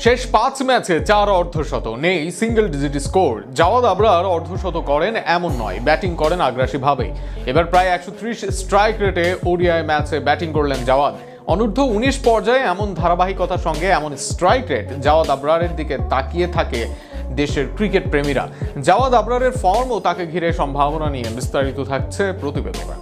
শেষ 5 ম্যাচে 4 অর্ধশত, নেই single digit score. Jawad Abrar অর্ধশত করেন এমন নয়, ব্যাটিং করেন আগ্রাসীভাবে। এবার প্রায় 130 স্ট্রাইক রেটে ওডিআই ম্যাচে ব্যাটিং করলেন জাওয়াদ। অনূর্ধ্ব 19 পর্যায়ে এমন ধারাবাহিকতার সঙ্গে এমন স্ট্রাইক রেট, জাওয়াদ আবরারের দিকে তাকিয়ে থাকে দেশের ক্রিকেট প্রেমীরা। জাওয়াদ আবরারের ফর্ম ও তাকে ঘিরে সম্ভাবনা নিয়ে বিস্তারিত থাকছে প্রতিবেদনে।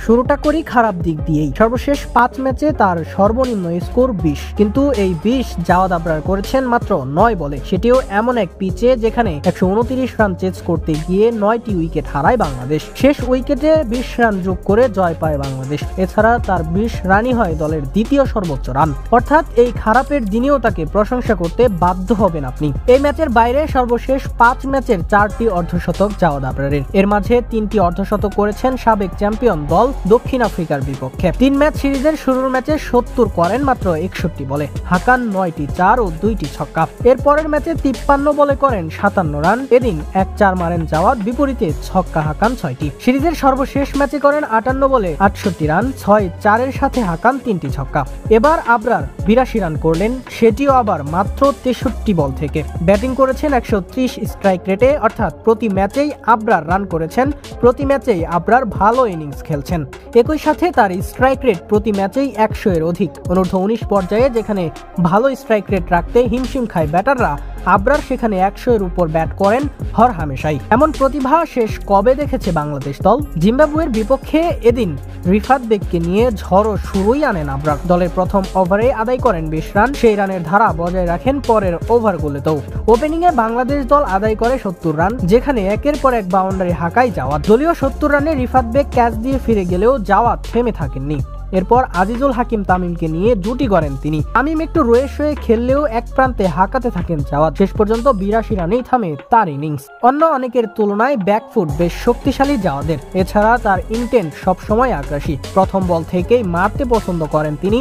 শুরুটা করি খারাপ দিক দিয়েই। সর্বশেষ 5 ম্যাচে তার সর্বনিম্ন স্কোর 20, কিন্তু এই 20 জাওয়াদ আবরার করেছেন মাত্র 9 বলে, সেটিও এমন এক পিচে যেখানে 129 রান চেজ করতে গিয়ে 9টি উইকেট হারায় বাংলাদেশ। শেষ উইকেটে 20 রান যোগ করে জয় পায় বাংলাদেশ। এছাড়া তার 20 রানই হয় দলের দ্বিতীয় সর্বোচ্চ রান। অর্থাৎ এই খারাপের দিনেও তাকে প্রশংসা করতে বাধ্য হবেন আপনি। এই ম্যাচের বাইরে সর্বশেষ 5 ম্যাচের 4টি অর্ধশতক জাওয়াদ আবরারের। এর মাঝে 3টি অর্ধশতক করেছেন সাবেক চ্যাম্পিয়ন দল দক্ষিণ আফ্রিকার বিপক্ষে। 3 ম্যাচ সিরিজের শুরুর ম্যাচে 70 করেন মাত্র 61 বলে, হাঁকান 9টি 4 ও 2টি ছক্কা। এর পরের ম্যাচে 53 বলে করেন 57 রান, এদিন 1-4 মারেন জাওয়াদ, বিপরীতে ছক্কা হাঁকান 6টি। সিরিজের সর্বশেষ ম্যাচে করেন 58 বলে 68 রান, 6-4 এর সাথে হাঁকান 3টি ছক্কা। এবার আবরার 82 রান করলেন, সেটিও আবার মাত্র 63 বল থেকে। ব্যাটিং করেছেন 130 স্ট্রাইক রেটে, অর্থাৎ প্রতি ম্যাচেই আবরার রান করেছেন, প্রতি ম্যাচেই আবরার ভালো ইনিংস খেলছেন। একই সাথে তার স্ট্রাইক রেট প্রতি ম্যাচেই 100 এর অধিক। অনূর্ধ্ব 19 পর্যায়ে যেখানে ভালো স্ট্রাইক রেট রাখতে হিমশিম খায় ব্যাটাররা, আবরার সেখানে 100 এর উপর ব্যাট করেন হর হামেশাই। এমন প্রতিভা শেষ কবে দেখেছে বাংলাদেশ দল? জিম্বাবুয়ের বিপক্ষে এদিন রিফাত বেগকে নিয়ে ঝড়ো শুরুই আনেন আবরার। দলের প্রথম ওভারে আদায় করেন 20 রান, সেই রানের ধারা বজায় রাখেন পরের ওভারগুলোতেও। ওপেনিংয়ে বাংলাদেশ দল আদায় করে 70 রান, যেখানে একের পর এক বাউন্ডারি হাঁকায় জাওয়াদ। দলীয় 70 রানে রিফাত বেগ ক্যাচ দিয়ে ফিরে গেলেও জাওয়াদ থেমে থাকেননি। এরপর আজিজুল হাকিম তামিমকে নিয়ে জুটি গড়েন তিনি। তামিম একটু রয়ে শয়ে খেললেও এক প্রান্তে হাঁকাতে থাকেন জাওয়াদ। শেষ পর্যন্ত 82 রানেই থামে তার ইনিংস। অন্য অনেকের তুলনায় ব্যাকফুট বেশ শক্তিশালী জাওয়াদের। এছাড়া তার ইন্টেন্ট সবসময় আগ্রাসী। প্রথম বল থেকেই মারতে পছন্দ করেন তিনি,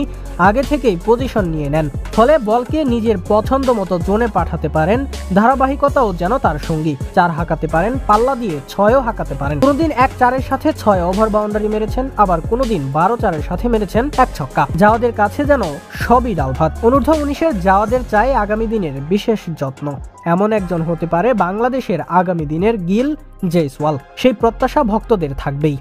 আগে থেকেই পজিশন নিয়ে নেন, ফলে বলকে নিজের পছন্দ মতো জোনে পাঠাতে পারেন। ধারাবাহিকতাও যেন তার সঙ্গী। 4 হাঁকাতে পারেন, পাল্লা দিয়ে 6ও হাঁকাতে পারেন। কোনোদিন 1-4 সাথে 6 ওভার বাউন্ডারি মেরেছেন, আবার কোনোদিন 12-4 সাথে মেরেছেন 1 ছক্কা। জাওয়াদের কাছে যেন সবই ডাল ভাত। অনূর্ধ্ব 19-এর জাওয়াদের চাই আগামী দিনের বিশেষ যত্ন। এমন একজন হতে পারে বাংলাদেশের আগামী দিনের গিল জয়সওয়াল। সেই প্রত্যাশা ভক্তদের থাকবেই।